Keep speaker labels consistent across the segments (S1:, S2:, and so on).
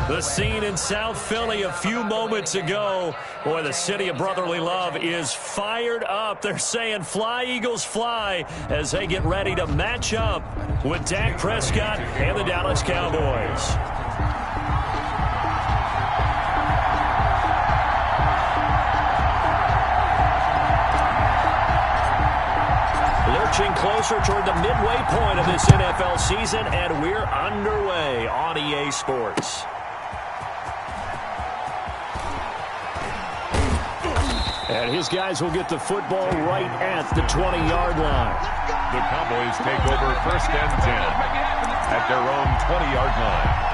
S1: The scene in South Philly a few moments ago. Boy, the city of brotherly love is fired up. They're saying fly, Eagles, fly as they get ready to match up with Dak Prescott and the Dallas Cowboys. Lurching closer toward the midway point of this NFL season, and we're underway on EA Sports. And his guys will get the football right at the 20-yard line.
S2: The Cowboys take over 1st and 10 at their own 20-yard line.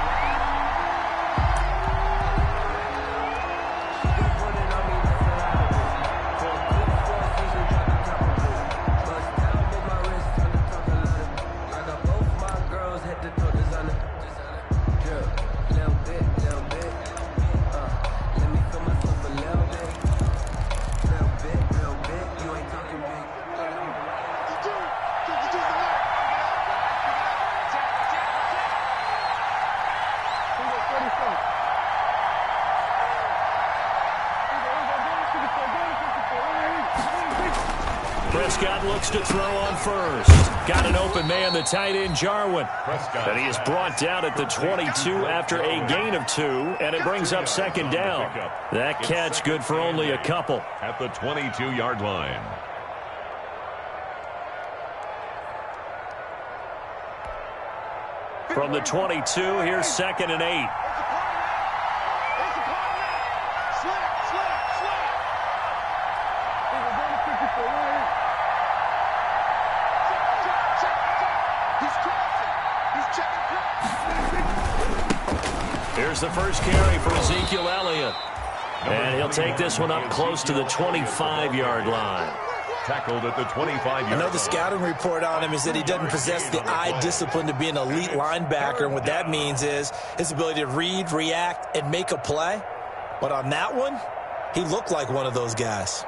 S1: Prescott looks to throw on first. Got an open man, the tight end, Jarwin. And he is brought down at the 22 after a gain of 2, and it brings up 2nd down. That catch good for only a couple.
S2: At the 22-yard line.
S1: From the 22, here's 2nd and 8. Here's the first carry for Ezekiel Elliott. And he'll take this one up close to the 25-yard line.
S2: Tackled at the 25-yard line.
S3: I know the scouting report on him is that he doesn't possess the eye discipline to be an elite linebacker, and what that means is his ability to read, react, and make a play. But on that one, he looked like one of those guys.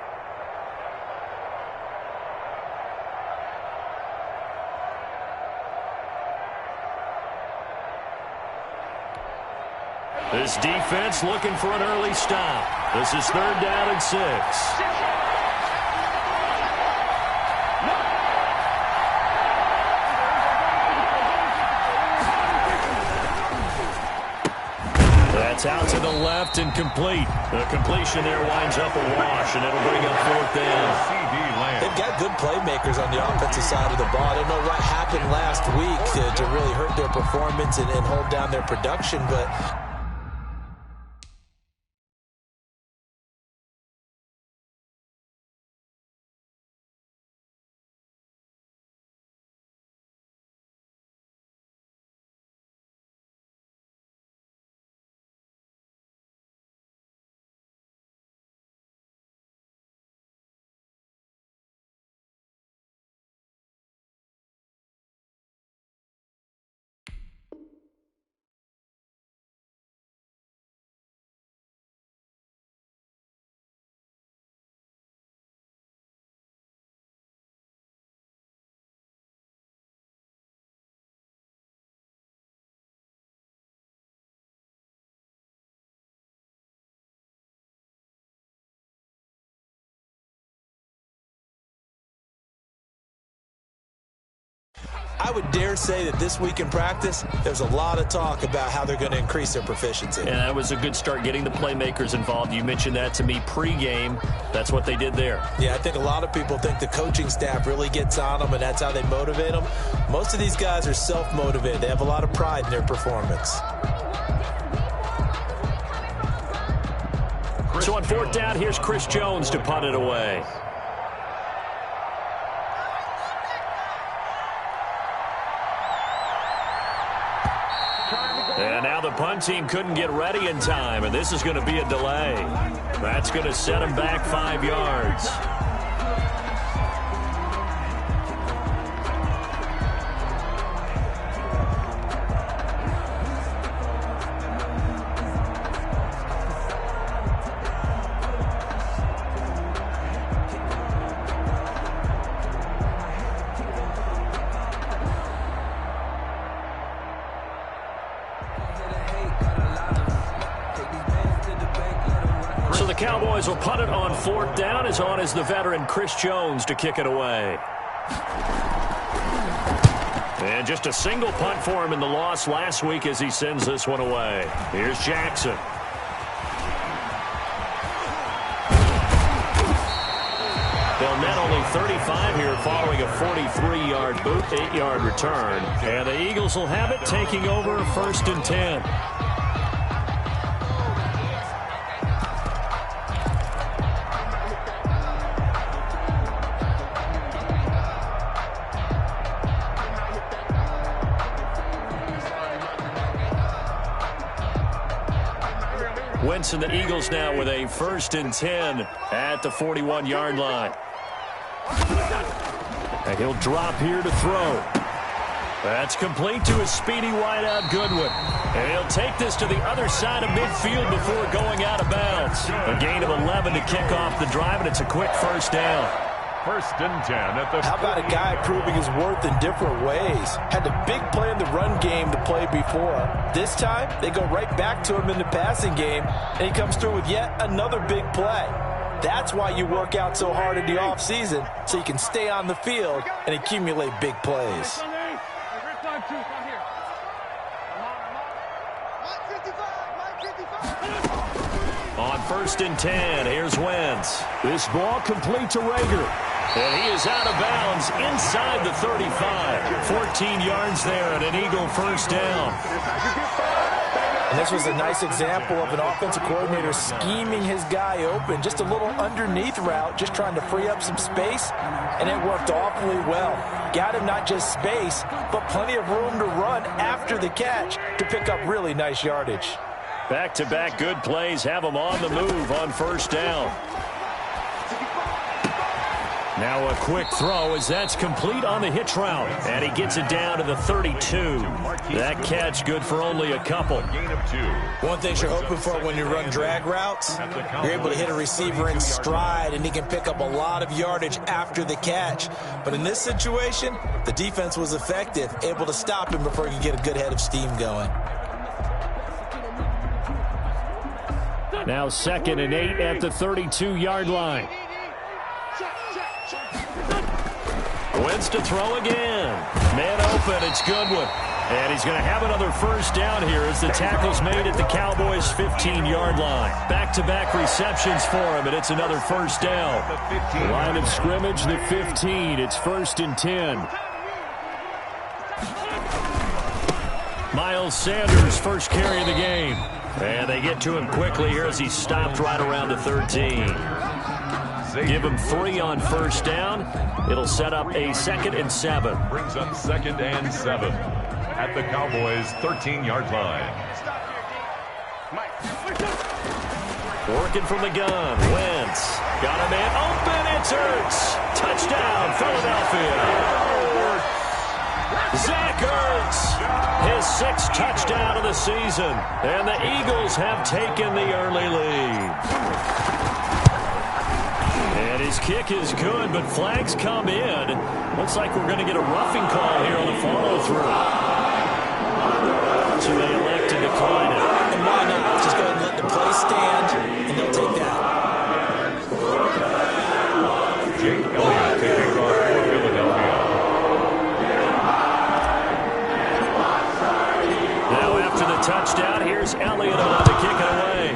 S1: This defense looking for an early stop. This is 3rd down and 6. That's out to the left and complete. The completion there winds up a wash, and it'll bring up 4th down.
S3: They've got good playmakers on the offensive side of the ball. I don't know what happened last week to really hurt their performance and hold down their production, but I would dare say that this week in practice, there's a lot of talk about how they're going to increase their proficiency.
S1: And that was a good start getting the playmakers involved. You mentioned that to me pregame. That's what they did there.
S3: Yeah, I think a lot of people think the coaching staff really gets on them, and that's how they motivate them. Most of these guys are self-motivated. They have a lot of pride in their performance.
S1: So on 4th down, here's Chris Jones to punt it away. And now the punt team couldn't get ready in time, and this is going to be a delay. That's going to set them back 5 yards. Cowboys will punt it on 4th down. As on is the veteran Chris Jones to kick it away. And just a single punt for him in the loss last week as he sends this one away. Here's Jackson. They'll net only 35 here following a 43-yard boot, 8-yard return. And the Eagles will have it, taking over 1st and 10. Wentz and the Eagles now with a 1st and 10 at the 41-yard line. And he'll drop here to throw. That's complete to a speedy wideout Goodwin. And he'll take this to the other side of midfield before going out of bounds. A gain of 11 to kick off the drive, and it's a quick 1st down.
S2: 1st and 10 at the...
S3: How about a guy proving his worth in different ways? Had a big play in the run game to play before. This time, they go right back to him in the passing game, and he comes through with yet another big play. That's why you work out so hard in the offseason, so you can stay on the field and accumulate big plays.
S1: On 1st and 10, here's Wentz. This ball complete to Rager. And he is out of bounds inside the 35. 14 yards there and an Eagle 1st down.
S3: And this was a nice example of an offensive coordinator scheming his guy open. Just a little underneath route, just trying to free up some space, and it worked awfully well. Got him not just space, but plenty of room to run after the catch to pick up really nice yardage.
S1: Back-to-back good plays have him on the move on 1st down. Now a quick throw as that's complete on the hitch route. And he gets it down to the 32. That catch good for only a couple.
S3: One thing you're hoping for when you run drag routes, you're able to hit a receiver in stride and he can pick up a lot of yardage after the catch. But in this situation, the defense was effective, able to stop him before he could get a good head of steam going.
S1: Now 2nd and 8 at the 32-yard line. Wentz to throw again. Man open, it's Goodwin. And he's going to have another 1st down here as the tackle's made at the Cowboys' 15-yard line. Back-to-back receptions for him, and it's another 1st down. Line of scrimmage, the 15. It's 1st and 10. Miles Sanders, first carry of the game. And they get to him quickly here as he's stopped right around the 13. Give him 3 on 1st down. It'll set up a 2nd and 7.
S2: Brings up 2nd and 7 at the Cowboys' 13-yard line.
S1: Working from the gun. Wentz. Got a man open. It's Ertz. Touchdown, Philadelphia. Zach Ertz, his 6th touchdown of the season. And the Eagles have taken the early lead. And his kick is good, but flags come in. Looks like we're going to get a roughing call here on the follow-through. So they elect to decline it.
S3: And why not? Just go ahead and let the play stand, and they'll take that.
S2: Jake Elliott taking off for Philadelphia.
S1: Now after the touchdown, here's Elliott on to kick it away.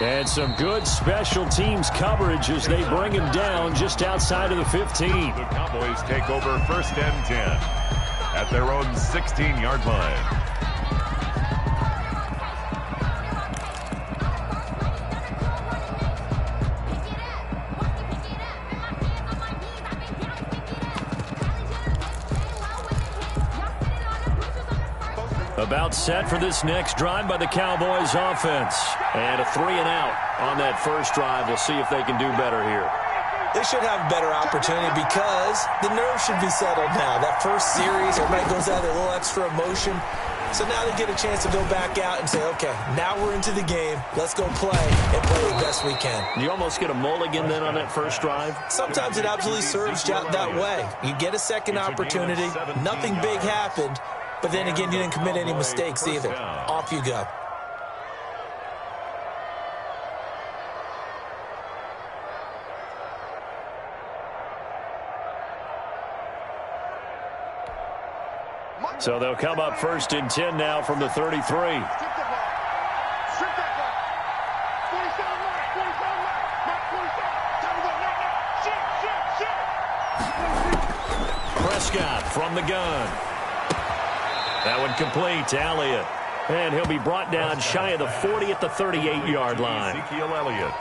S1: And some good special teams coverage as they bring him down just outside of the 15.
S2: The Cowboys take over 1st and 10 at their own 16-yard line.
S1: About set for this next drive by the Cowboys offense. And a 3-and-out on that 1st drive. We'll see if they can do better here.
S3: They should have a better opportunity because the nerves should be settled now. That first series, everybody goes out there, a little extra emotion. So now they get a chance to go back out and say, okay, now we're into the game. Let's go play and play the best we can.
S1: You almost get a mulligan then on that first drive?
S3: Sometimes it absolutely serves you out that way. You get a second opportunity. Nothing big happened. But then again, you didn't commit any mistakes either. Off you go.
S1: So they'll come up 1st and 10 now from the 33. Prescott from the gun. That one complete to Elliott. And he'll be brought down shy of the 40 at the 38-yard line.
S2: Ezekiel Elliott.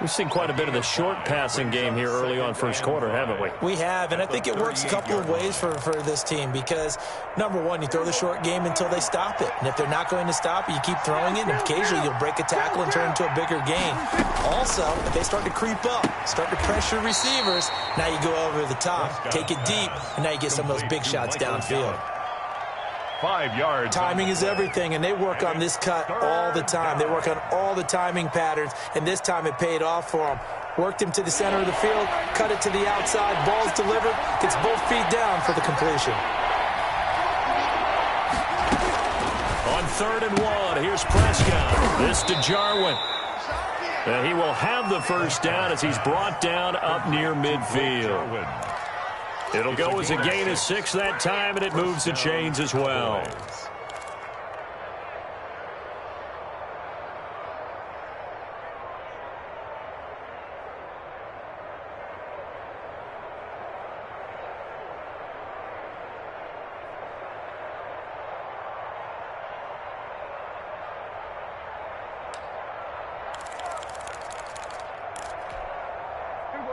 S1: We've seen quite a bit of the short passing game here early on first quarter, haven't we?
S3: We have, and I think it works a couple of ways for this team because, number one, you throw the short game until they stop it. And if they're not going to stop it, you keep throwing it, and occasionally you'll break a tackle and turn it into a bigger gain. Also, if they start to creep up, start to pressure receivers, now you go over the top, take it deep, and now you get some of those big shots downfield.
S2: 5 yards.
S3: Timing is everything, and they work on this cut all the time. They work on all the timing patterns, and this time it paid off for them. Worked him to the center of the field, cut it to the outside, ball's delivered, gets both feet down for the completion.
S1: On 3rd and 1, here's Prescott. This to Jarwin. And he will have the first down as he's brought down up near midfield. It'll go as a gain of 6 that time, and it moves the chains as well.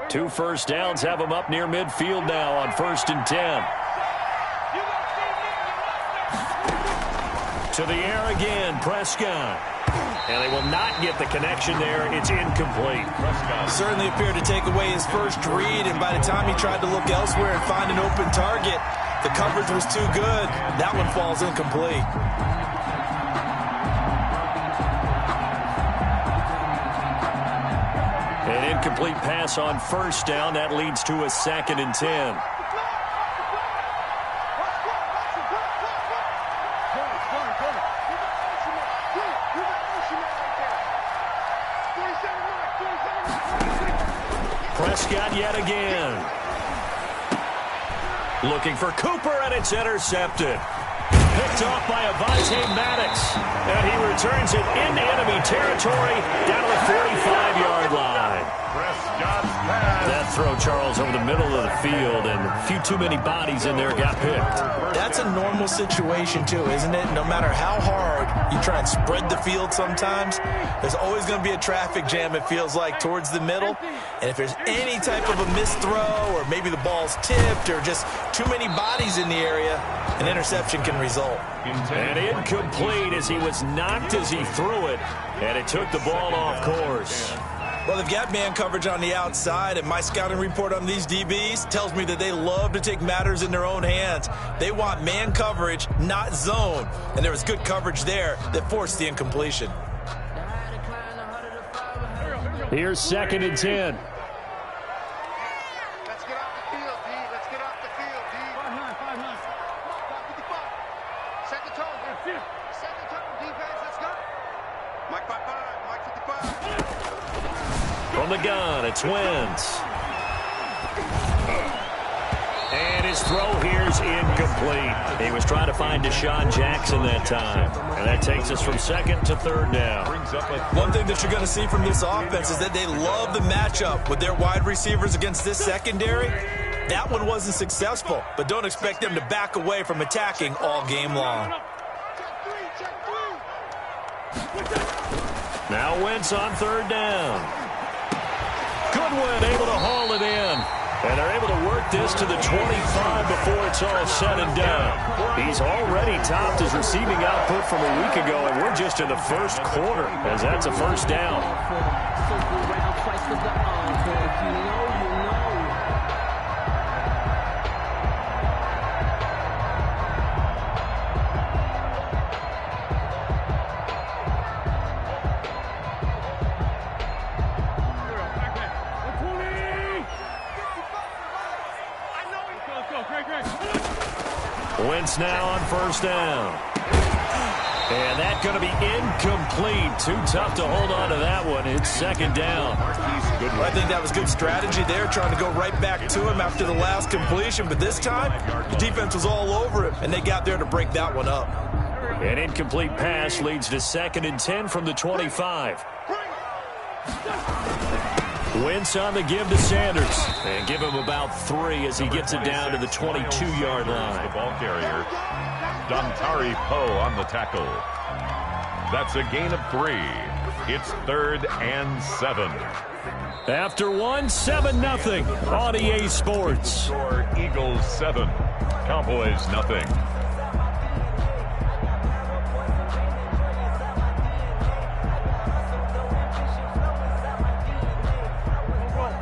S1: Two first downs have them up near midfield now on 1st and 10. To the air again, Prescott. And they will not get the connection there. It's incomplete.
S2: Prescott
S3: certainly appeared to take away his first read, and by the time he tried to look elsewhere and find an open target, the coverage was too good. That one falls incomplete.
S1: An incomplete pass on first down. That leads to a 2nd and 10. Prescott yet again. Looking for Cooper, and it's intercepted. Picked off by Avonte Maddox. And he returns it into enemy territory down to the 45-yard line.
S2: Prescott's pass.
S1: That throw, Charles, over the middle of the field, and a few too many bodies in there got picked.
S3: That's a normal situation, too, isn't it? No matter how hard you try and spread the field sometimes, there's always going to be a traffic jam, it feels like, towards the middle. And if there's any type of a missed throw, or maybe the ball's tipped, or just too many bodies in the area, an interception can result.
S1: And incomplete as he was knocked as he threw it, and it took the ball off course.
S3: Well, they've got man coverage on the outside, and my scouting report on these DBs tells me that they love to take matters in their own hands. They want man coverage, not zone. And there was good coverage there that forced the incompletion.
S1: Here's 2nd and 10.
S4: Let's get off the field, D. Let's get off the field, D. 5-9. Set the tone. Set the tone, defense. Let's go. Mike 5-5. Mike 55.
S1: From the gun, it's Wentz. And his throw here's incomplete. He was trying to find Deshaun Jackson that time. And that takes us from 2nd to 3rd down.
S3: One thing that you're going to see from this offense is that they love the matchup with their wide receivers against this secondary. That one wasn't successful, but don't expect them to back away from attacking all game long.
S1: Now Wentz on 3rd down. Goodwin able to haul it in. And they're able to work this to the 25 before it's all said and done. He's already topped his receiving output from a week ago, and we're just in the first quarter, as that's a first down. Wentz now on first down. And that's going to be incomplete. Too tough to hold on to that one. It's second down.
S3: I think that was good strategy there, trying to go right back to him after the last completion. But this time, the defense was all over him, and they got there to break that one up.
S1: An incomplete pass leads to 2nd and 10 from the 25. Wentz on the give to Sanders. And give him about 3 as he gets it down to the 22-yard line.
S2: The ball carrier, Dontari Poe on the tackle. That's a gain of 3. It's 3rd and 7.
S1: After 7-0 on EA Sports.
S2: Eagles 7, Cowboys nothing.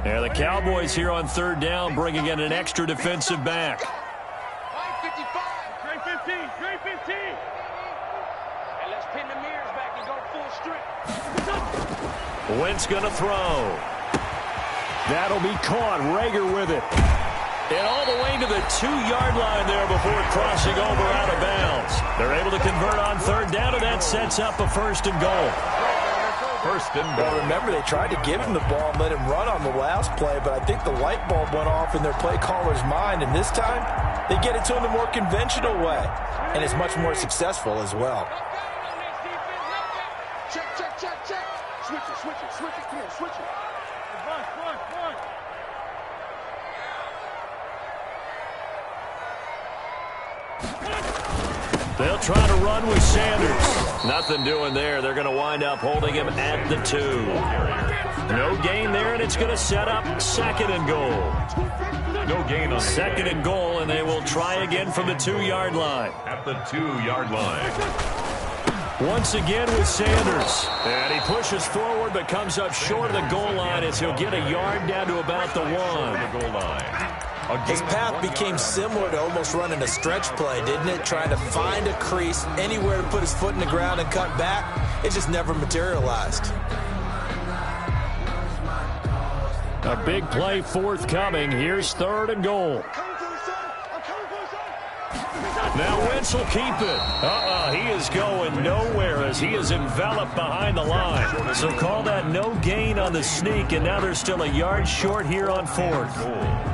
S1: And the Cowboys here on 3rd down, bringing in an extra defensive back.
S4: Trey 15. And let's pin the mirrors back and go full strength.
S1: Wentz going to throw. That'll be caught. Rager with it. And all the way to the 2-yard line there before crossing over out of bounds. They're able to convert on 3rd down, and that sets up a 1st and goal.
S3: Well, remember, they tried to give him the ball and let him run on the last play, but I think the light bulb went off in their play caller's mind, and this time they get it to him the more conventional way, and it's much more successful as well.
S4: Check. Switch it. Come on, switch it. One.
S1: They'll try to run with Sanders. Nothing doing there. They're going to wind up holding him at the 2. No gain there, and it's going to set up 2nd and goal.
S2: No gain on
S1: 2nd and goal, and they will try again from the 2-yard line.
S2: At the 2-yard line.
S1: Once again with Sanders. And he pushes forward but comes up short of the goal line as he'll get a yard down to about the 1.
S2: The goal line.
S3: His path became similar to almost running a stretch play, didn't it? Trying to find a crease, anywhere to put his foot in the ground and cut back. It just never materialized.
S1: A big play forthcoming. Here's 3rd and goal. Now Wentz will keep it. He is going nowhere as he is enveloped behind the line. So call that no gain on the sneak, and now they're still a yard short here on 4th.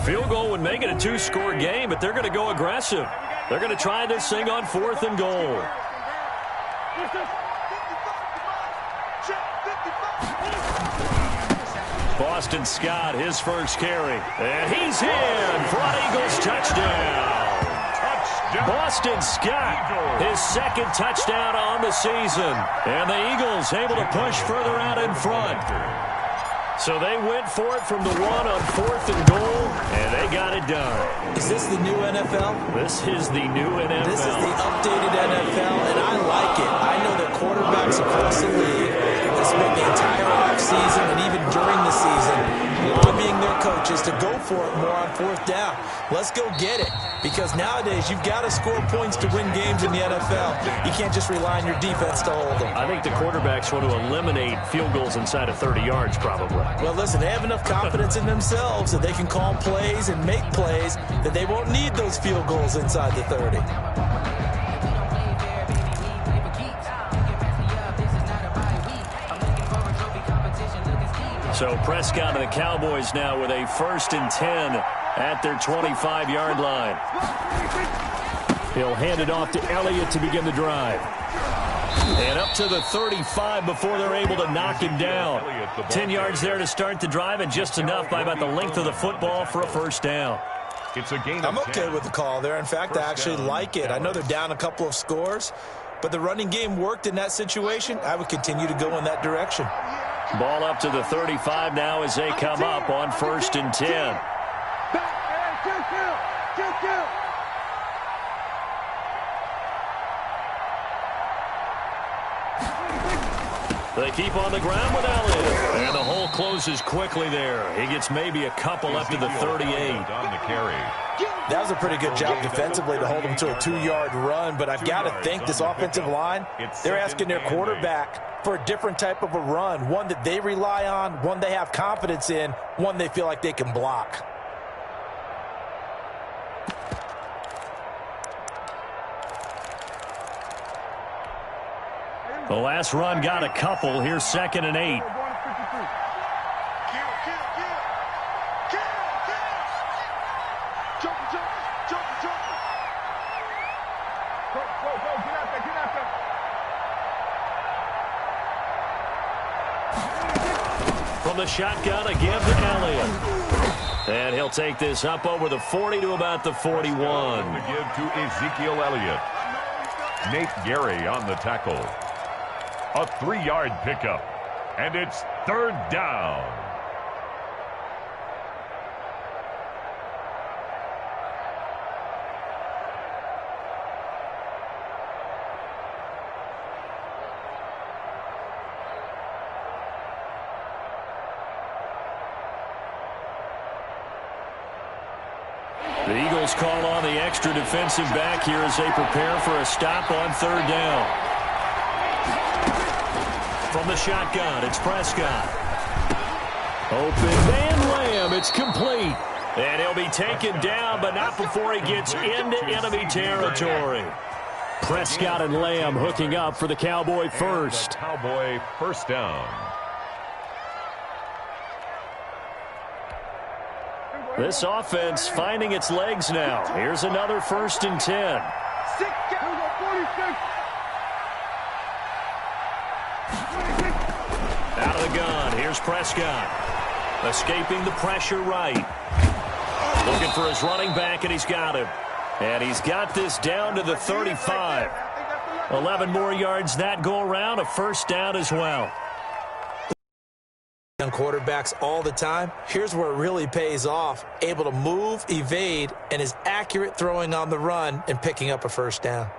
S1: Field goal would make it a 2-score game, but they're going to go aggressive. They're going to try this thing on 4th and goal. Boston Scott, his first carry. And he's in for an Eagles touchdown. Boston Scott, his 2nd touchdown on the season. And the Eagles able to push further out in front. So they went for it from the 1 on 4th and goal, and they got it done.
S3: Is this the new NFL?
S1: This is the new NFL.
S3: This is the updated NFL, and I like it. I know that quarterbacks across the league have spent the entire offseason and even during the season lobbying their coaches to go for it more on 4th down. Let's go get it, because nowadays you've got to score points to win games in the NFL. You can't just rely on your defense to hold them.
S1: I think the quarterbacks want to eliminate field goals inside of 30 yards probably.
S3: Well, listen, they have enough confidence in themselves that they can call plays and make plays that they won't need those field goals inside the 30.
S1: So Prescott and the Cowboys now with a 1st and 10 at their 25-yard line. He'll hand it off to Elliott to begin the drive. And up to the 35 before they're able to knock him down. 10 yards there to start the drive, and just enough by about the length of the football for a 1st down.
S2: It's a gain.
S3: I'm okay with the call there. In fact, I actually like it. I know they're down a couple of scores, but the running game worked in that situation. I would continue to go in that direction.
S1: Ball up to the 35 now as they come up on 1st and 10. They keep on the ground with Elliott. And the hole closes quickly there. He gets maybe a couple up to the 38.
S2: On the carry.
S3: That was a pretty good job defensively to hold him to a 2-yard run, but I've got to think this offensive line, they're asking their quarterback for a different type of a run, one that they rely on, one they have confidence in, one they feel like they can block.
S1: The last run got a couple. Here's 2nd and 8. From the shotgun, a give to Elliott. And he'll take this up over the 40 to about the 41.
S2: The give to Ezekiel Elliott. Nate Gary on the tackle. A 3-yard pickup. And it's 3rd down.
S1: The Eagles call on the extra defensive back here as they prepare for a stop on 3rd down. From the shotgun, it's Prescott. Open man Lamb, it's complete. And he'll be taken down, but not before he gets into enemy territory. Prescott and Lamb hooking up for the Cowboy first.
S2: Cowboy first down.
S1: This offense finding its legs now. Here's another 1st and 10. Out of the gun. Here's Prescott. Escaping the pressure right. Looking for his running back, and he's got him. And he's got this down to the 35. 11 more yards that go around. A 1st down as well.
S3: Young quarterbacks all the time. Here's where it really pays off. Able to move, evade, and is accurate throwing on the run and picking up a 1st down.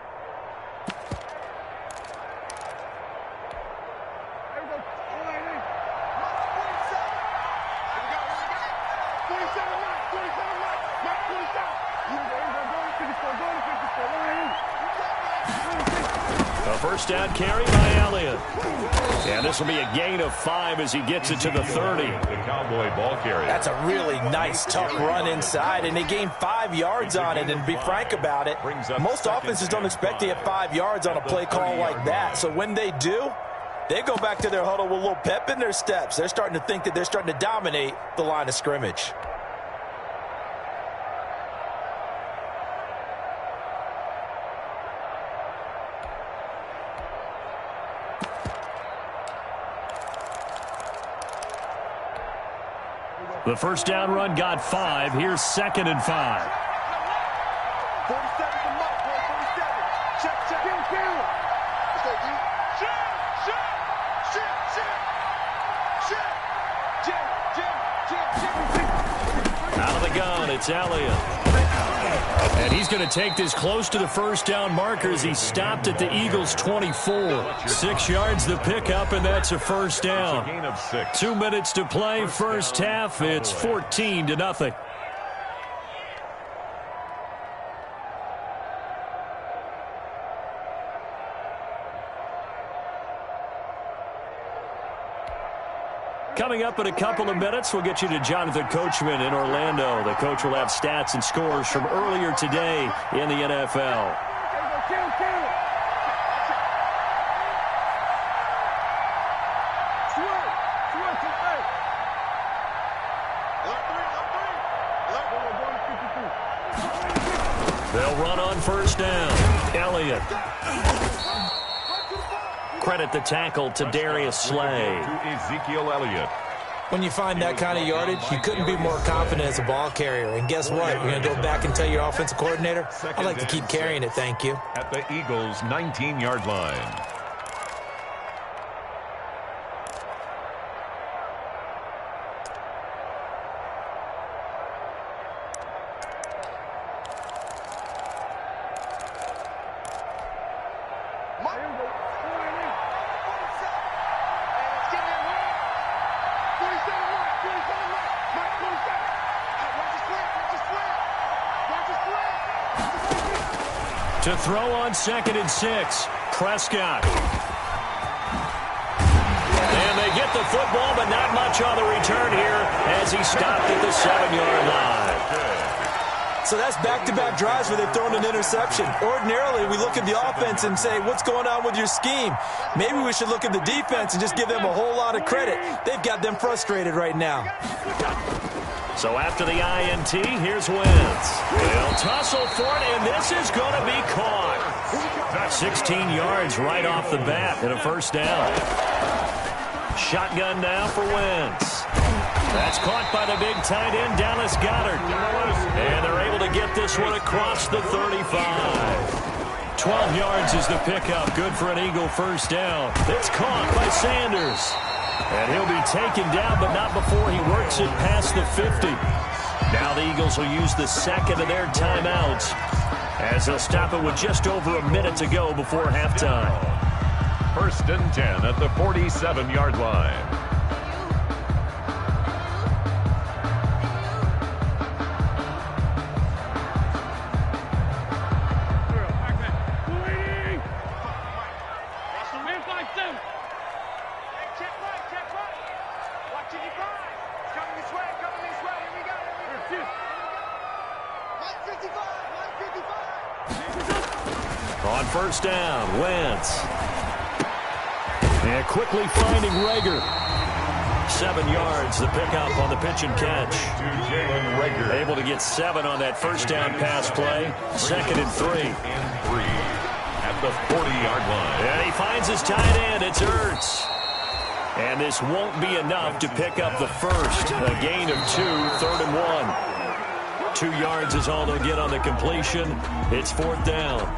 S1: A 1st down carry by Elliott. And this will be a gain of 5 as he gets it to the 30.
S2: The Cowboy ball carrier.
S3: That's a really nice, tough run inside, and they gained 5 yards on it. And to be frank about it, most offenses don't expect to get 5 yards on a play call like that. So when they do, they go back to their huddle with a little pep in their steps. They're starting to think that they're starting to dominate the line of scrimmage.
S1: The 1st down run got 5. Here's 2nd and 5.
S4: 47 for Mike, 47. Check.
S1: Out of the gun, it's Elliott. And he's going to take this close to the 1st down marker as he stopped at the Eagles' 24. 6 yards the pickup, and that's a 1st down.
S2: Gain of 6.
S1: 2 minutes to play, 1st half. It's 14-0. Coming up in a couple of minutes, we'll get you to Jonathan Coachman in Orlando. The coach will have stats and scores from earlier today in the NFL. They'll run on 1st down. Elliott. Credit the tackle to Darius Slay.
S2: To Ezekiel Elliott.
S3: When you find that kind of yardage, you couldn't be more confident as a ball carrier. And guess what? You're going to go back and tell your offensive coordinator, I'd like to keep carrying it, thank you.
S2: At the Eagles' 19-yard line.
S1: To throw on 2nd and 6. Prescott. And they get the football, but not much on the return here as he stopped at the 7-yard line.
S3: So that's back-to-back drives where they've thrown an interception. Ordinarily, we look at the offense and say, what's going on with your scheme? Maybe we should look at the defense and just give them a whole lot of credit. They've got them frustrated right now.
S1: So after the INT, here's Wentz. They'll tussle for it, and this is going to be caught. 16 yards right off the bat and a first down. Shotgun now for Wentz. That's caught by the big tight end, Dallas Goedert. And they're able to get this one across the 35. 12 yards is the pickup. Good for an Eagle first down. It's caught by Sanders. And he'll be taken down, but not before he works it past the 50. Now the Eagles will use the second of their timeouts as they'll stop it with just over a minute to go before halftime.
S2: 1st and 10 at the 47-yard line.
S1: On first down, Wentz. And quickly finding Rager. 7 yards, the pickup on the pitch and catch. Able to get 7 on that first down pass play. 2nd and 3.
S2: At the 40-yard line.
S1: And he finds his tight end. It's Ertz. And this won't be enough to pick up the first. A gain of 2, 3rd and 1. 2 yards is all they'll get on the completion. It's 4th down.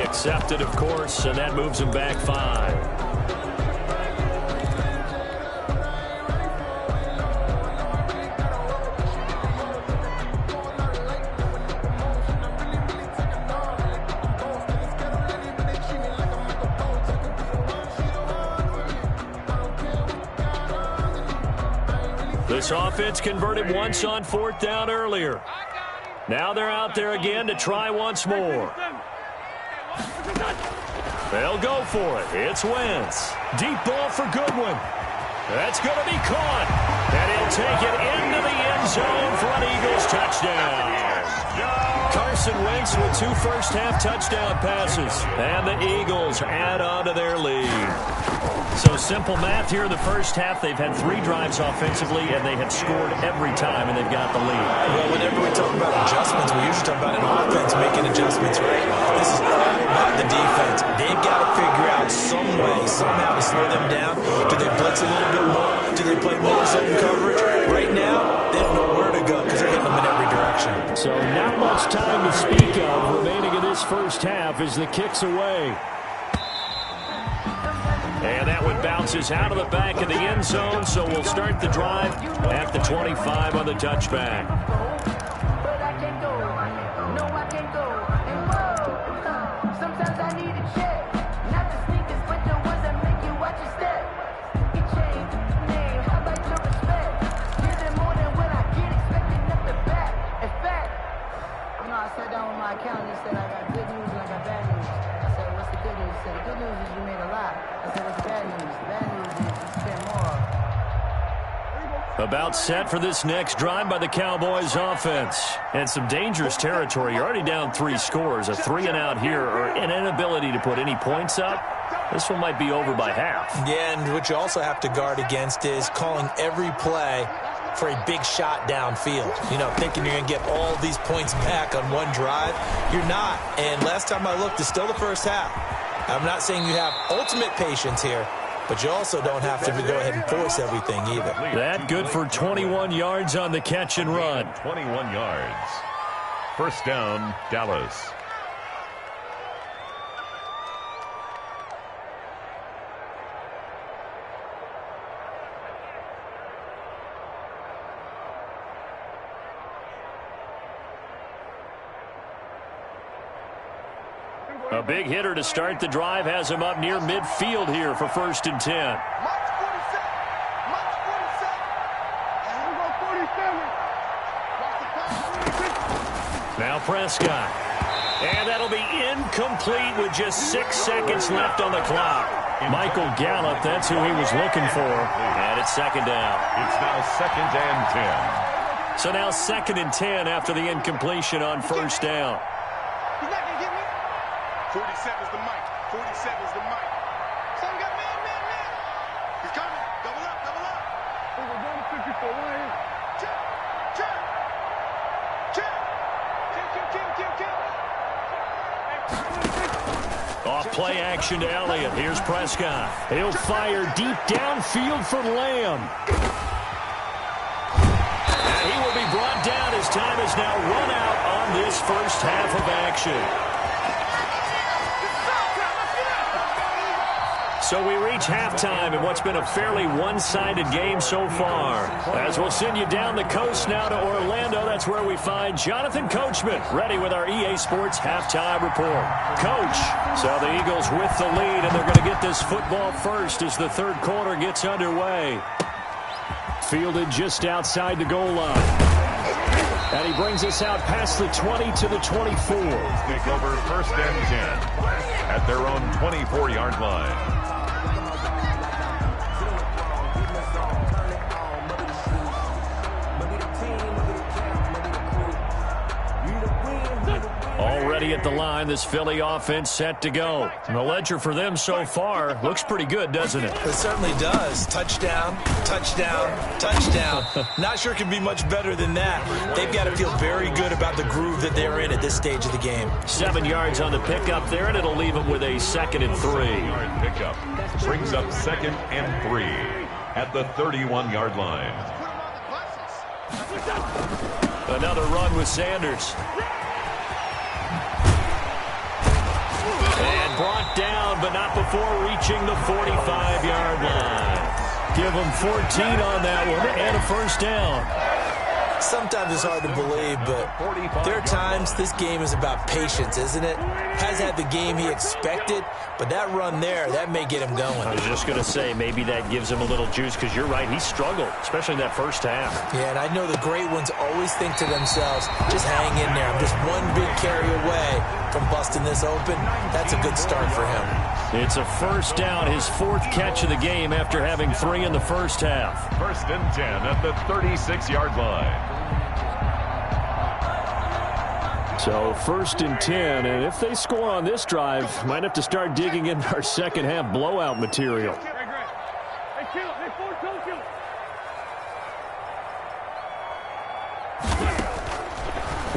S1: Accepted, of course, and that moves him back 5. This offense converted once on 4th down earlier. Now they're out there again to try once more. They'll go for it. It's Wentz. Deep ball for Goodwin. That's going to be caught. And he'll take it into the end zone for an Eagles touchdown. Carson Wentz with 2 first-half touchdown passes. And the Eagles add on to their lead. So simple math here in the first half. They've had 3 drives offensively, and they have scored every time, and they've got the lead.
S3: Well, whenever we talk about adjustments, we usually talk about an offense making adjustments, right? This is all about the defense. They've got to figure out some way, somehow to slow them down. Do they blitz a little bit more? Do they play more zone coverage? Right now, they don't know where to go because they're hitting them in every direction.
S1: So not much time to speak of remaining in this first half as the kick's away. And that one bounces out of the back of the end zone, so we'll start the drive at the 25 on the touchback.
S5: I sat down with my accountant and said, I got good news and I got bad news. I said, what's the good news? He said, the good news is you made a lot. I said, what's the bad news? The bad news is you spent more.
S1: About set for this next drive by the Cowboys offense. And some dangerous territory. You're already down 3 scores. A 3-and-out here, or an inability to put any points up. This one might be over by half.
S3: Yeah, and what you also have to guard against is calling every play for a big shot downfield. You know, thinking you're going to get all these points back on one drive. You're not. And last time I looked, it's still the first half. I'm not saying you have ultimate patience here, but you also don't have to go ahead and force everything either.
S1: That good for 21 yards on the catch and run.
S2: 21 yards. First down, Dallas.
S1: A big hitter to start the drive has him up near midfield here for 1st and 10. Now Prescott. And that'll be incomplete with just 6 seconds left on the clock. Michael Gallup, that's who he was looking for. And it's 2nd down.
S2: It's now 2nd and 10.
S1: So now 2nd and 10 after the incompletion on 1st down.
S4: 47's the mic. 47's the mic. Son got man. He's coming. Double up. Check.
S1: Off play action to Elliott. Here's Prescott. He'll fire deep downfield for Lamb. And he will be brought down as time is now run out on this first half of action. So we reach halftime in what's been a fairly one-sided game so far. As we'll send you down the coast now to Orlando, that's where we find Jonathan Coachman, ready with our EA Sports halftime report. Coach, so the Eagles with the lead, and they're going to get this football first as the 3rd quarter gets underway. Fielded just outside the goal line. And he brings us out past the 20 to the 24.
S2: Take over 1st and 10 at their own 24-yard line.
S1: Already at the line, this Philly offense set to go. And the ledger for them so far looks pretty good, doesn't it?
S3: It certainly does. Touchdown. Not sure it can be much better than that. They've got to feel very good about the groove that they're in at this stage of the game.
S1: 7 yards on the pickup there, and it'll leave them with a 2nd and 3.
S2: Yard pickup brings up 2nd and 3 at the 31-yard line.
S1: Another run with Sanders. And brought down, but not before reaching the 45-yard line. Give them 14 on that one and a 1st down.
S3: Sometimes it's hard to believe, but there are times this game is about patience, isn't it? Has had the game he expected, but that run there, that may get him going.
S1: I was just going to say, maybe that gives him a little juice, because you're right, he struggled, especially in that first half.
S3: Yeah, and I know the great ones always think to themselves, just hang in there. I'm just one big carry away from busting this open. That's a good start for him.
S1: It's a 1st down, his 4th catch of the game after having 3 in the first half.
S2: 1st and 10 at the 36-yard line.
S1: So 1st and 10, and if they score on this drive, might have to start digging into our second half blowout material.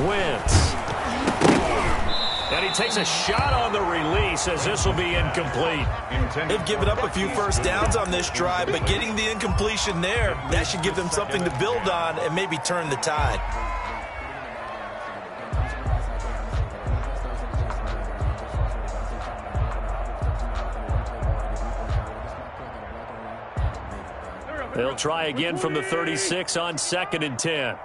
S1: Wentz. And he takes a shot on the release as this will be incomplete.
S3: They've given up a few 1st downs on this drive, but getting the incompletion there, that should give them something to build on and maybe turn the tide.
S1: They'll try again from the 36 on 2nd and 10.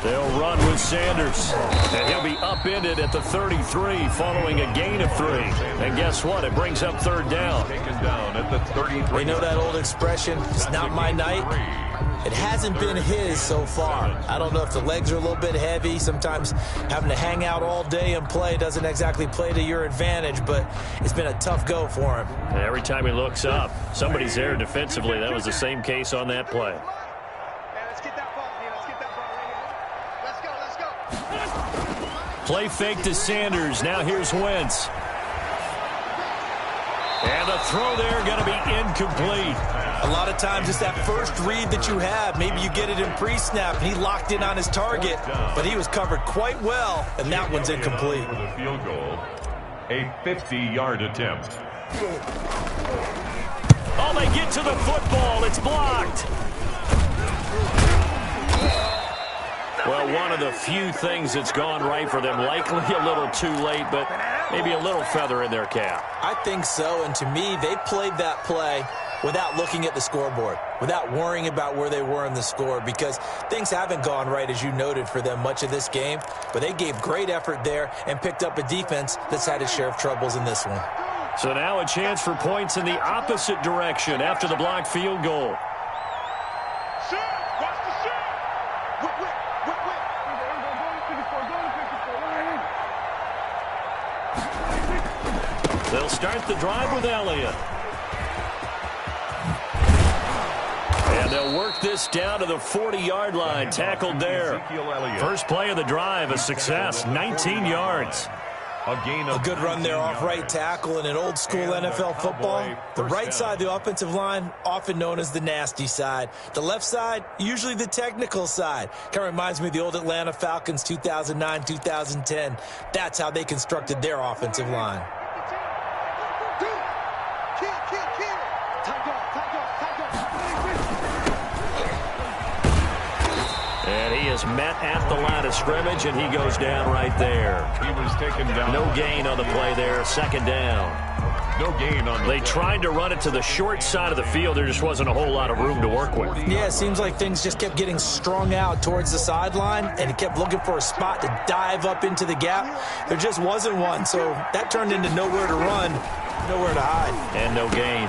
S1: They'll run with Sanders. And he'll be upended at the 33 following a gain of 3. And guess what? It brings up 3rd down.
S2: Taken down at the 33.
S3: You know that old expression, it's not my night? It hasn't been his so far. I don't know if the legs are a little bit heavy. Sometimes having to hang out all day and play doesn't exactly play to your advantage, but it's been a tough go for him.
S1: And every time he looks up, somebody's there defensively. That was the same case on that play. Play fake to Sanders. Now here's Wentz. And the throw there going to be incomplete.
S3: A lot of times it's that first read that you have. Maybe you get it in pre-snap, and he locked in on his target, but he was covered quite well, and that one's incomplete.
S2: For the field goal, a 50-yard attempt.
S1: Oh, they get to the football. It's blocked. Well, one of the few things that's gone right for them. Likely a little too late, but maybe a little feather in their cap.
S3: I think so, and to me, they played that play without looking at the scoreboard, without worrying about where they were in the score, because things haven't gone right, as you noted, for them much of this game. But they gave great effort there and picked up a defense that's had its share of troubles in this one.
S1: So now a chance for points in the opposite direction after the blocked field goal. They'll start the drive with Elliott. And they'll work this down to the 40-yard line, tackled there. First play of the drive, a success, 19 yards.
S3: A good run there off right tackle in an old-school NFL football. The right side of the offensive line, often known as the nasty side. The left side, usually the technical side. Kind of reminds me of the old Atlanta Falcons 2009-2010. That's how they constructed their offensive line.
S1: And he is met at the line of scrimmage, and he goes down right there.
S2: He was taken down.
S1: No gain on the play there, second down.
S2: No gain on the
S1: They tried to run it to the short side of the field. There just wasn't a whole lot of room to work with.
S3: Yeah, it seems like things just kept getting strung out towards the sideline, and he kept looking for a spot to dive up into the gap. There just wasn't one, so that turned into nowhere to run, nowhere to hide.
S1: And no gain.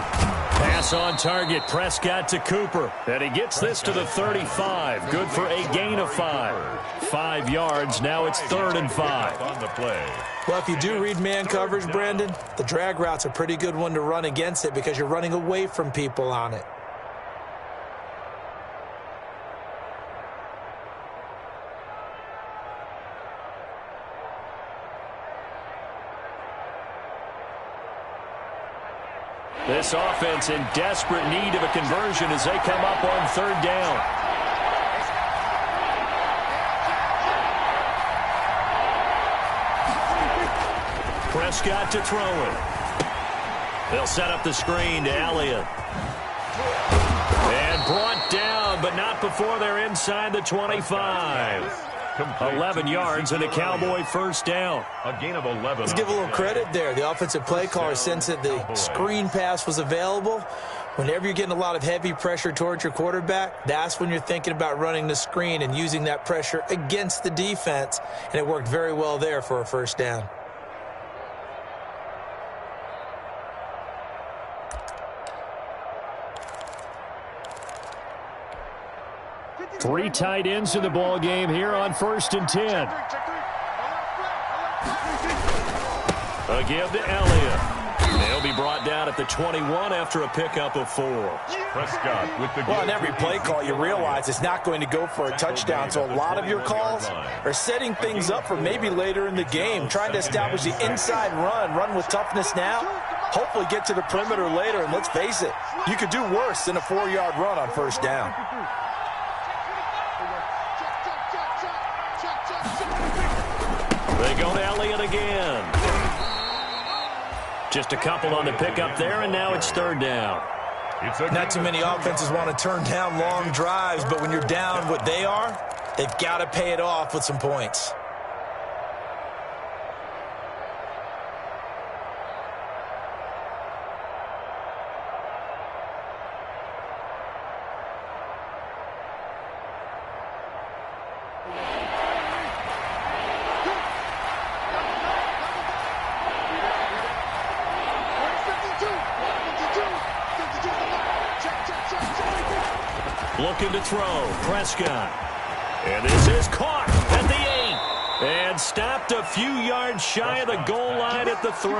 S1: Pass on target, Prescott to Cooper. And he gets this to the 35. Good for a gain of 5. 5 yards, now it's 3rd and 5.
S2: on the play.
S3: Well, if you do read man coverage, Brandon, the drag route's a pretty good one to run against it because you're running away from people on it.
S1: This offense in desperate need of a conversion as they come up on 3rd down. Prescott to throw it. They'll set up the screen to Elliott. And brought down, but not before they're inside the 25. 11 yards and a Cowboy first down.
S2: A gain of 11.
S3: Let's give a little credit there. The offensive play caller sensed that the screen pass was available. Whenever you're getting a lot of heavy pressure towards your quarterback, that's when you're thinking about running the screen and using that pressure against the defense. And it worked very well there for a first down.
S1: Three tight ends in the ball game here on 1st and 10. A give to Elliott. They'll be brought down at the 21 after a pickup of 4.
S2: Prescott with the
S3: well, in every play call, you realize it's not going to go for a touchdown. So a lot of your calls are setting things up for maybe later in the game, trying to establish the inside run with toughness now, hopefully get to the perimeter later. And let's face it, you could do worse than a 4-yard run on first down.
S1: They go to Elliott again. Just a couple on the pickup there, and now it's 3rd down.
S3: Not too many offenses want to turn down long drives, but when you're down what they are, they've got to pay it off with some points.
S1: Looking to throw, Prescott. And this is caught at the 8. And stopped a few yards shy of the goal line at the 3.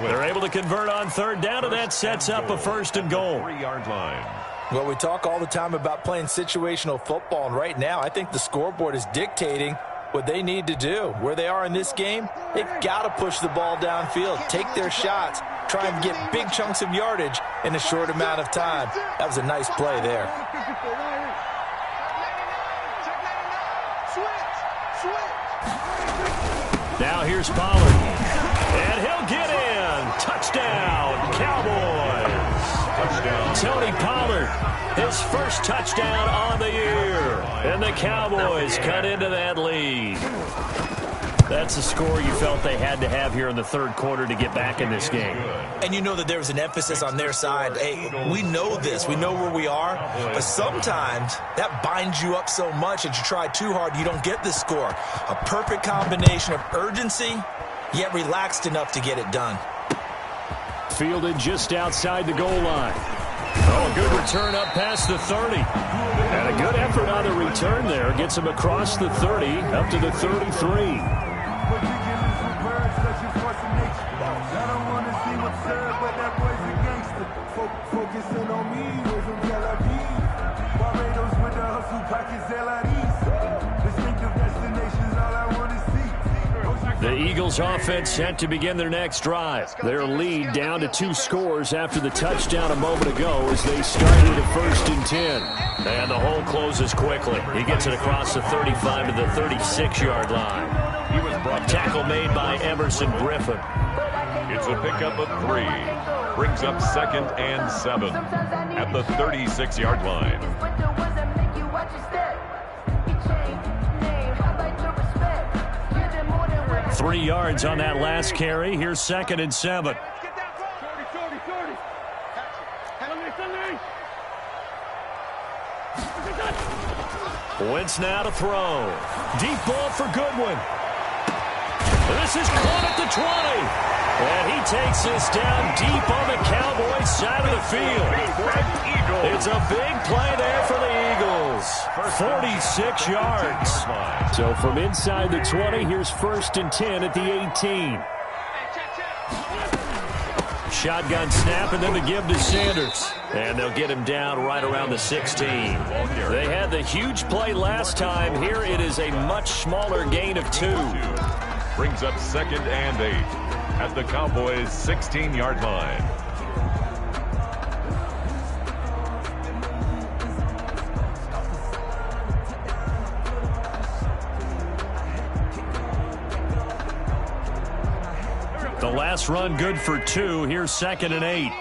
S1: They're able to convert on 3rd down, and that sets up a 1st and goal.
S2: 3-yard line.
S3: Well, we talk all the time about playing situational football, and right now I think the scoreboard is dictating what they need to do. Where they are in this game, they've got to push the ball downfield, take their shots, try and get big chunks of yardage in a short amount of time. That was a nice play there.
S1: Now here's Pollard. And he'll get in. Touchdown, Cowboys. Touchdown. Tony Pollard, his first touchdown on the year. And the Cowboys cut into that lead. That's a score you felt they had to have here in the third quarter to get back in this game.
S3: And you know that there was an emphasis on their side. Hey, we know this. We know where we are. But sometimes that binds you up so much that you try too hard, you don't get the score. A perfect combination of urgency, yet relaxed enough to get it done.
S1: Fielded just outside the goal line. Oh, a good return up past the 30. And a good effort on the return there. Gets him across the 30 up to the 33. The Eagles offense set to begin their next drive. Their lead down to 2 scores after the touchdown a moment ago as they started at 1st and 10. And the hole closes quickly. He gets it across the 35 to the 36-yard line. He was brought tackle made by Emerson Griffin.
S2: It's a pickup of 3. Brings up 2nd and 7 at the 36-yard line.
S1: 3 yards on that last carry. Here's 2nd and 7. Wentz now to throw. Deep ball for Goodwin. This is caught at the 20. And he takes this down deep on the Cowboys side of the field. It's a big play there for the Eagles. 46 yards. So from inside the 20, here's 1st and 10 at the 18. Shotgun snap and then the give to Sanders. And they'll get him down right around the 16. They had the huge play last time. Here it is a much smaller gain of 2.
S2: Brings up 2nd and 8 at the Cowboys' 16-yard line.
S1: The last run good for 2. Here's 2nd and 8.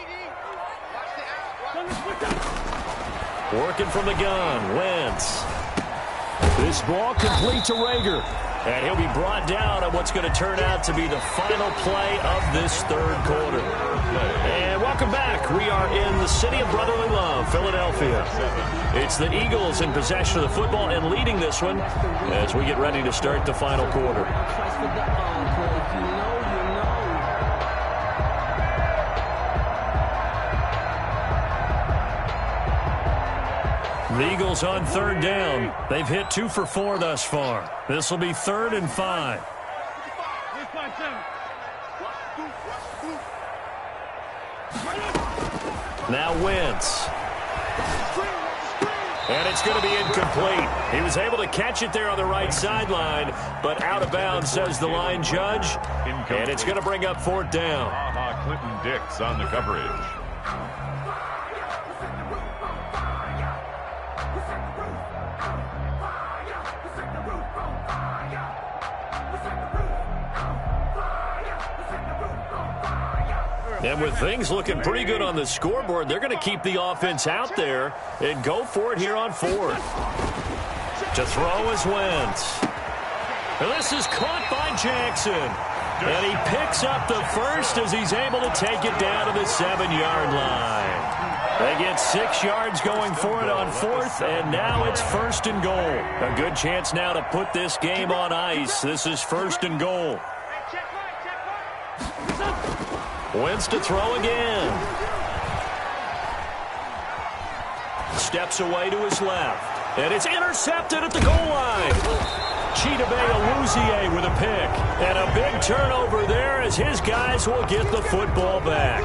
S1: Working from the gun, Wentz. This ball complete to Rager. And he'll be brought down on what's going to turn out to be the final play of this third quarter. And welcome back. We are in the city of brotherly love, Philadelphia. It's the Eagles in possession of the football and leading this one as we get ready to start the final quarter. The Eagles on 3rd down. They've hit 2 for 4 thus far. This will be 3rd and 5. Now Wentz. And it's going to be incomplete. He was able to catch it there on the right sideline, but out of bounds, says the line judge. And it's going to bring up 4th down.
S2: Clinton Dix on the coverage.
S1: And with things looking pretty good on the scoreboard, they're going to keep the offense out there and go for it here on 4th. To throw is Wentz. And this is caught by Jackson. And he picks up the first as he's able to take it down to the 7-yard line. They get 6 yards going for it on 4th, and now it's 1st and goal. A good chance now to put this game on ice. This is 1st and goal. Wentz to throw again. Steps away to his left. And it's intercepted at the goal line. Chidobe Awuzie with a pick. And a big turnover there as his guys will get the football back.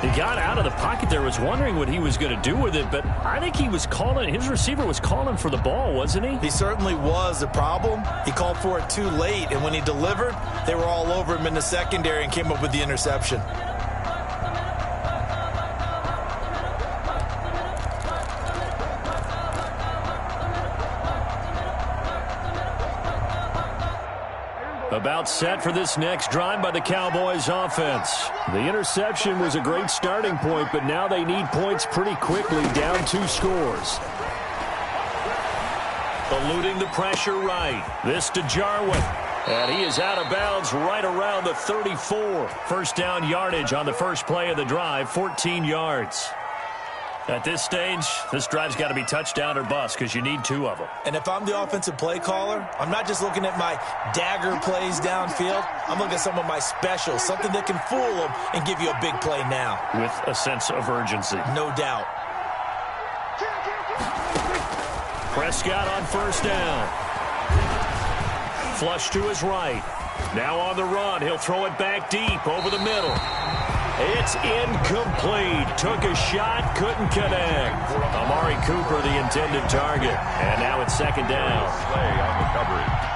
S1: He got out of the pocket there, was wondering what he was going to do with it, but I think he was calling, his receiver was calling for the ball, wasn't he?
S3: He certainly was. The problem, he called for it too late, and when he delivered, they were all over him in the secondary and came up with the interception.
S1: About set for this next drive by the Cowboys offense. The interception was a great starting point, but now they need points pretty quickly, down 2 scores. Eluding the pressure right. This to Jarwin. And he is out of bounds right around the 34. First down yardage on the first play of the drive, 14 yards. At this stage, this drive's got to be touchdown or bust because you need 2 of them.
S3: And if I'm the offensive play caller, I'm not just looking at my dagger plays downfield. I'm looking at some of my specials, something that can fool them and give you a big play now.
S1: With a sense of urgency.
S3: No doubt.
S1: Prescott on first down. Flush to his right. Now on the run. He'll throw it back deep over the middle. It's incomplete. Took a shot, couldn't connect. Amari Cooper, the intended target. And now it's second down.
S2: Slay on the coverage.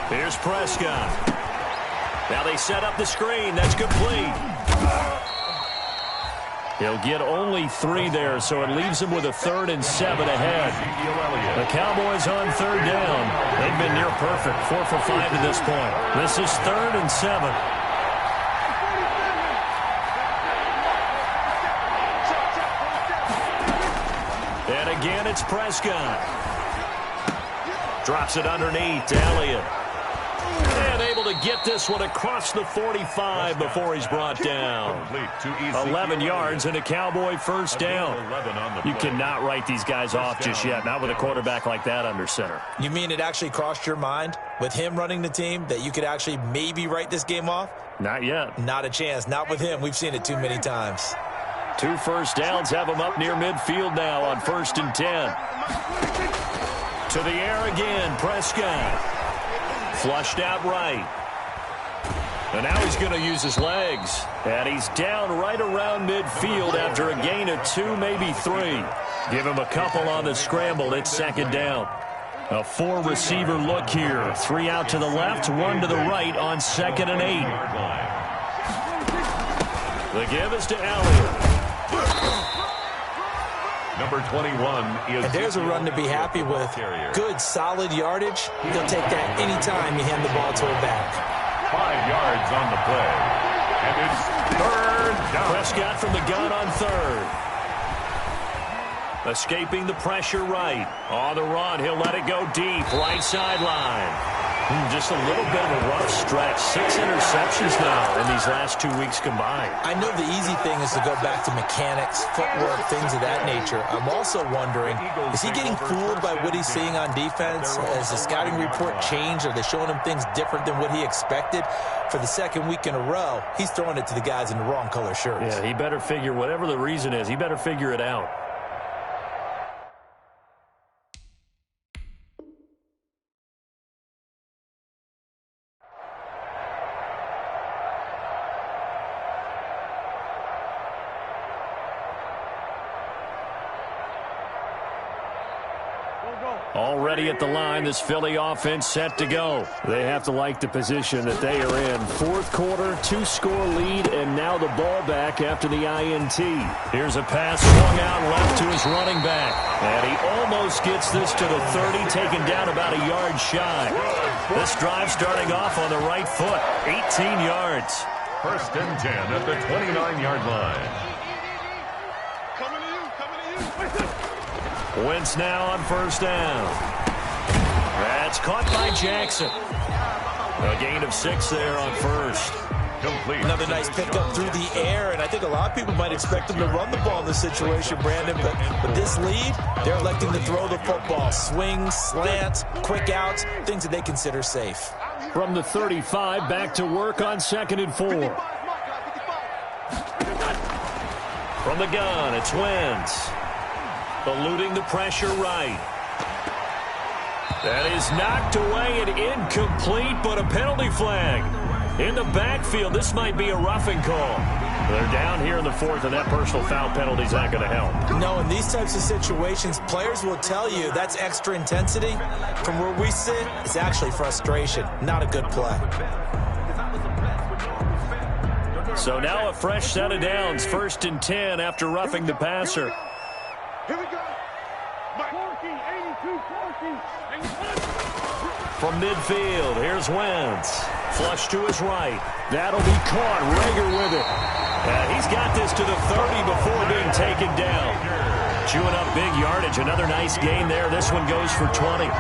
S1: Here's Prescott. Now they set up the screen. That's complete. He'll get only 3 there, so it leaves him with a 3rd and 7 ahead. The Cowboys on third down. They've been near perfect, 4 for 5 to this point. This is 3rd and 7. And again, it's Prescott. Drops it underneath to Elliott. And able to get this one across the 45 before he's brought down. 11 yards and a Cowboy first down. You cannot write these guys off just yet, not with a quarterback like that under center.
S3: You mean it actually crossed your mind with him running the team that you could actually maybe write this game off?
S1: Not yet.
S3: Not a chance. Not with him. We've seen it too many times.
S1: 2 first downs have him up near midfield now on 1st and 10. To the air again, Prescott. Flushed out right. And now he's going to use his legs. And he's down right around midfield after a gain of 2, maybe 3. Give him a couple on the scramble. It's second down. A 4-receiver look here. 3 out to the left, 1 to the right on 2nd and 8. The give is to Elliott.
S2: Number 21 is...
S3: And there's a run to be happy with. Good, solid yardage. He'll take that anytime you hand the ball to a back.
S2: 5 yards on the play. And it's 3rd down.
S1: Prescott from the gun on 3rd. Escaping the pressure right. On the run, he'll let it go deep. Right sideline. Just a little bit of a rough stretch. 6 interceptions now in these last 2 weeks combined.
S3: I know the easy thing is to go back to mechanics, footwork, things of that nature. I'm also wondering, is he getting fooled by what he's seeing on defense? Has the scouting report changed? Are they showing him things different than what he expected? For the 2nd week in a row, he's throwing it to the guys in the wrong color shirts.
S1: Yeah, he better figure, whatever the reason is, he better figure it out. Already at the line, this Philly offense set to go. They have to like the position that they are in. 4th quarter, 2-score lead, and now the ball back after the INT. Here's a pass swung out left to his running back. And he almost gets this to the 30, taken down about a yard shy. This drive starting off on the right foot, 18 yards.
S2: 1st and 10 at the 29-yard line.
S1: Wentz now on first down. That's caught by Jackson. A gain of 6 there on first.
S2: Complete.
S3: Another nice pickup through the air, and I think a lot of people might expect him to run the ball in this situation, Brandon, but with this lead, they're electing to throw the football. Swings, slants, quick outs, things that they consider safe.
S1: From the 35, back to work on 2nd and 4. From the gun, it's Wentz. Eluding the pressure right. That is knocked away and incomplete, but a penalty flag. In the backfield, this might be a roughing call. They're down here in the fourth, and that personal foul penalty is not going to help.
S3: No, in these types of situations, players will tell you that's extra intensity. From where we sit, it's actually frustration, not a good play.
S1: So now a fresh set of downs, 1st and 10 after roughing the passer.
S4: Here we go.
S1: From midfield, here's Wentz. Flush to his right. That'll be caught. Rager with it. He's got this to the 30 before being taken down. Chewing up big yardage. Another nice gain there. This one goes for 20.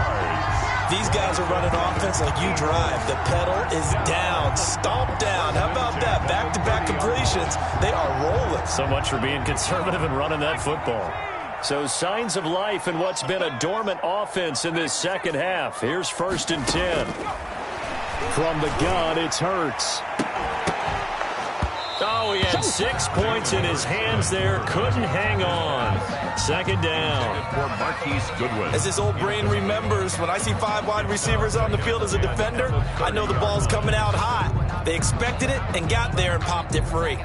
S3: These guys are running offense like you drive. The pedal is down, stomped down. How about that? Back-to-back completions. They are rolling.
S1: So much for being conservative and running that football. So signs of life in what's been a dormant offense in this second half. Here's 1st and 10. From the gun, it's Hurts. Oh, he had 6 points in his hands there. Couldn't hang on. 2nd down.
S2: For Marquise Goodwin.
S3: As his old brain remembers, when I see 5 wide receivers on the field as a defender, I know the ball's coming out hot. They expected it and got there and popped it free.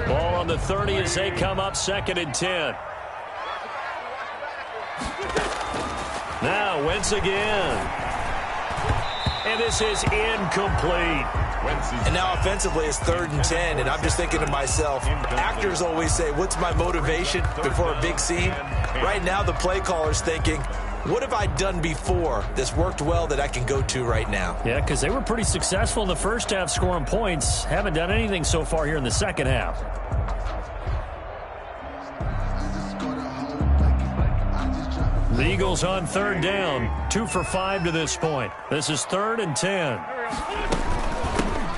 S1: Ball on the 30 as they come up 2nd and 10. Now Wentz again. And this is incomplete.
S3: And now offensively it's 3rd and 10, and I'm just thinking to myself, actors always say, what's my motivation before a big scene? Right now the play caller's thinking, what have I done before that's worked well that I can go to right now?
S1: Yeah, because they were pretty successful in the first half scoring points. Haven't done anything so far here in the second half. The Eagles on 3rd down. 2 for 5 to this point. This is 3rd and 10.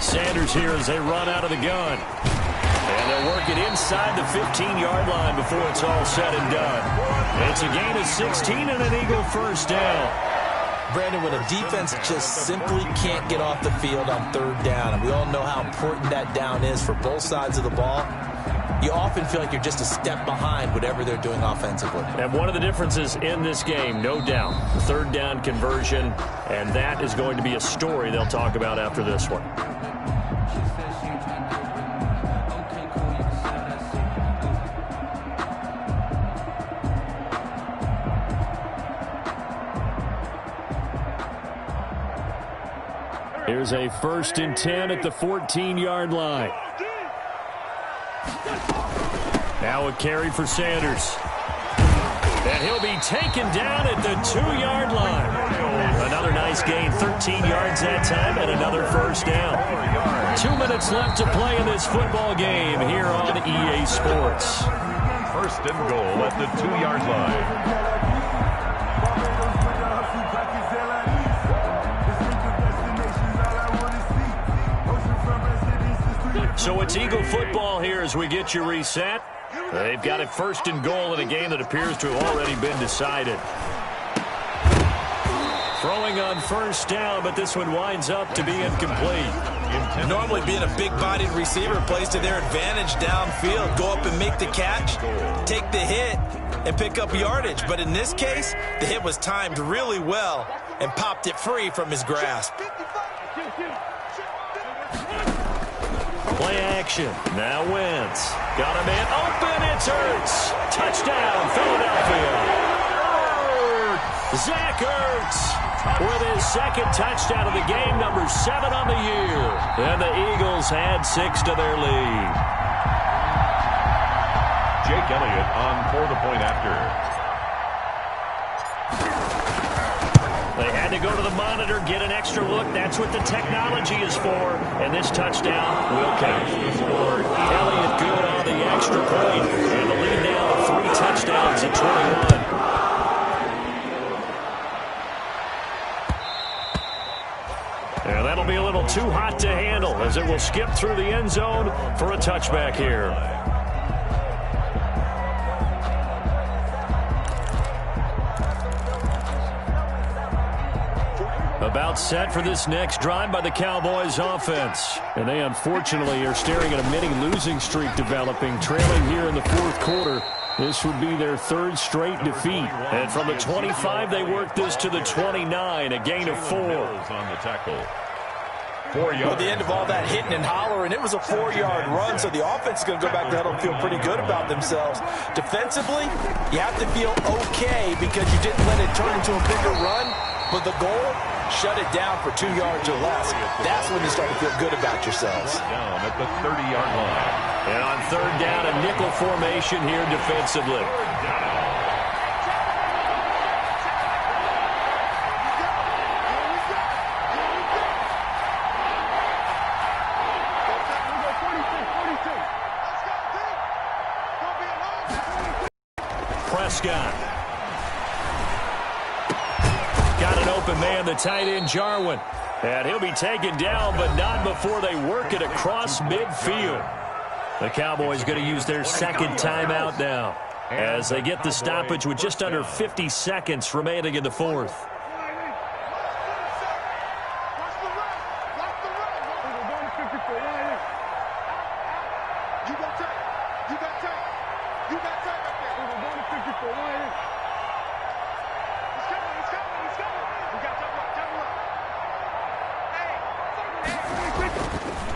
S1: Sanders here as they run out of the gun. And they'll work it inside the 15-yard line before it's all said and done. It's a gain of 16 and an Eagle 1st down.
S3: Brandon, when a defense just simply can't get off the field on 3rd down, and we all know how important that down is for both sides of the ball, you often feel like you're just a step behind whatever they're doing offensively.
S1: And one of the differences in this game, no doubt, 3rd down conversion, and that is going to be a story they'll talk about after this one. Here's a 1st and 10 at the 14-yard line. Now a carry for Sanders. And he'll be taken down at the 2-yard line. Another nice gain, 13 yards that time, and another 1st down. 2 minutes left to play in this football game here on EA Sports.
S2: 1st and goal at the 2-yard line.
S1: So it's Eagle football here as we get you reset. They've got it 1st and goal in a game that appears to have already been decided. Throwing on 1st down, but this one winds up to be incomplete.
S3: Normally being a big-bodied receiver plays to their advantage downfield. Go up and make the catch, take the hit, and pick up yardage. But in this case, the hit was timed really well and popped it free from his grasp.
S1: Play action. Now Wentz. Got a man open. It's Hurts. Touchdown, Philadelphia. Zach Ertz with his 2nd touchdown of the game, number 7 on the year. And the Eagles add 6 to their lead.
S2: Jake Elliott on for the point after.
S1: They had to go to the monitor, get an extra look. That's what the technology is for. And this touchdown will count. Elliott good on the extra point. And the lead now to 3 touchdowns at 21. And that'll be a little too hot to handle as it will skip through the end zone for a touchback here. About set for this next drive by the Cowboys offense. And they unfortunately are staring at a mini losing streak developing, trailing here in the 4th quarter This would be their third straight defeat. And from the 25, they worked this to the 29, a gain of 4.
S2: On the tackle. 4 yards.
S3: At the end of all that hitting and hollering, it was a 4-yard run, so the offense is going to go back to huddle and feel pretty good about themselves. Defensively, you have to feel okay because you didn't let it turn into a bigger run, but the goal, shut it down for 2 yards or less. That's when you start to feel good about yourselves.
S2: Down at the 30-yard line.
S1: And on third down, a nickel formation here defensively. Prescott. Got an open man, the tight end, Jarwin. And he'll be taken down, but not before they work it across midfield. The Cowboys going to use their second timeout now as they get the stoppage with just under 50 seconds remaining in the fourth.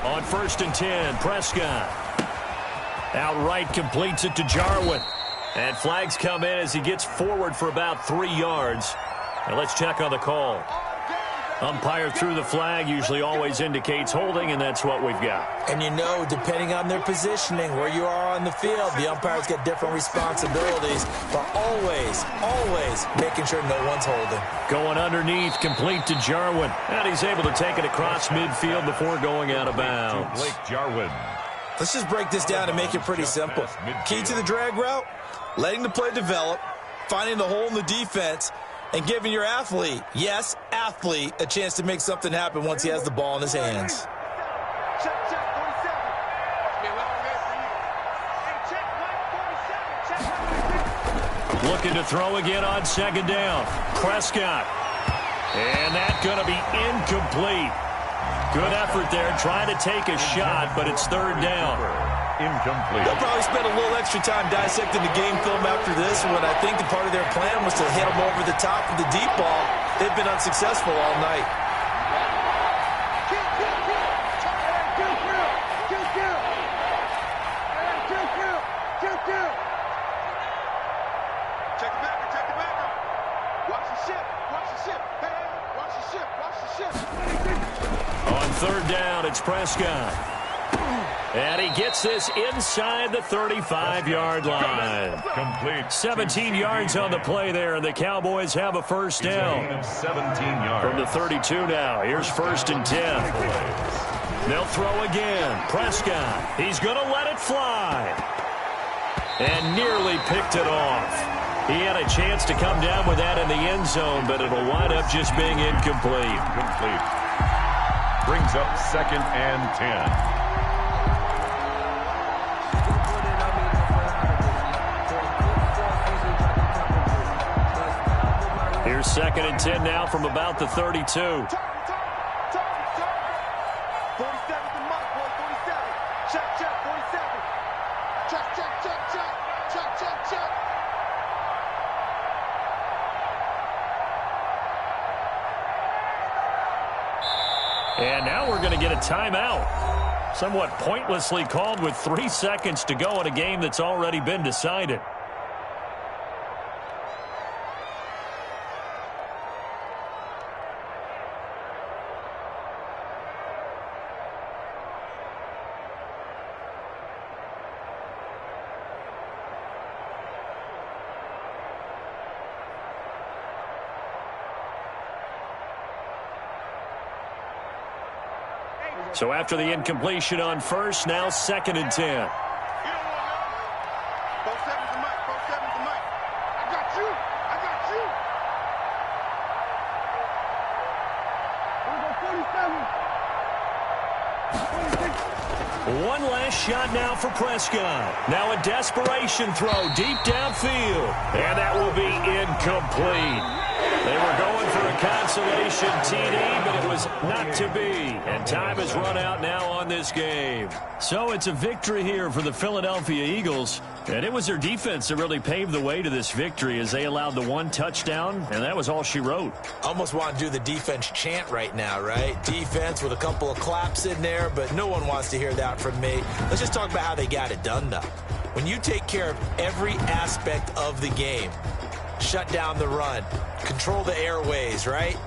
S1: On 1st and 10, Prescott. Outright completes it to Jarwin. And flags come in as he gets forward for about 3 yards. Now let's check on the call. Umpire threw the flag, usually always indicates holding, and that's what we've got.
S3: And you know, depending on their positioning, where you are on the field, the umpires get different responsibilities, but always making sure no one's holding.
S1: Going underneath, complete to Jarwin. And he's able to take it across midfield before going out of bounds.
S2: Blake Jarwin.
S3: Let's just break this down and make it pretty simple. Key to the drag route, letting the play develop, finding the hole in the defense, and giving your athlete, yes, athlete, a chance to make something happen once he has the ball in his hands.
S1: Looking to throw again on second down. Prescott. And that's going to be incomplete. Good effort there, trying to take a shot, but it's third down.
S2: Incomplete.
S3: They'll probably spend a little extra time dissecting the game film after this one. I think the part of their plan was to hit them over the top with the deep ball. They've been unsuccessful all night.
S4: Check the backer. Watch the ship. Hey, watch the ship.
S1: On third down, it's Prescott. And he gets this inside the 35-yard line.
S2: Complete.
S1: 17 yards on the play there, and the Cowboys have a first down.
S2: 17 yards.
S1: From the 32 now. Here's 1st and 10. They'll throw again. Prescott. He's going to let it fly. And nearly picked it off. He had a chance to come down with that in the end zone, but it'll wind up just being incomplete.
S2: Complete. Brings up 2nd and 10.
S1: Here's 2nd and 10 now from about the 32.
S4: 47 the mark, boy, 47. Check, 47. Check.
S1: And now we're going to get a timeout. Somewhat pointlessly called with 3 seconds to go in a game that's already been decided. So after the incompletion on first, now 2nd and 10.
S4: 47's the mic. 47's the mic. I got you.
S1: One last shot now for Prescott. Now a desperation throw deep downfield. And that will be incomplete. They were going for a consolation TD, but it was not to be. And time has run out now on this game. So it's a victory here for the Philadelphia Eagles. And it was their defense that really paved the way to this victory as they allowed the one touchdown, and that was all she wrote.
S3: Almost want to do the defense chant right now, right? Defense with a couple of claps in there, but no one wants to hear that from me. Let's just talk about how they got it done, though. When you take care of every aspect of the game, shut down the run, control the airways, right?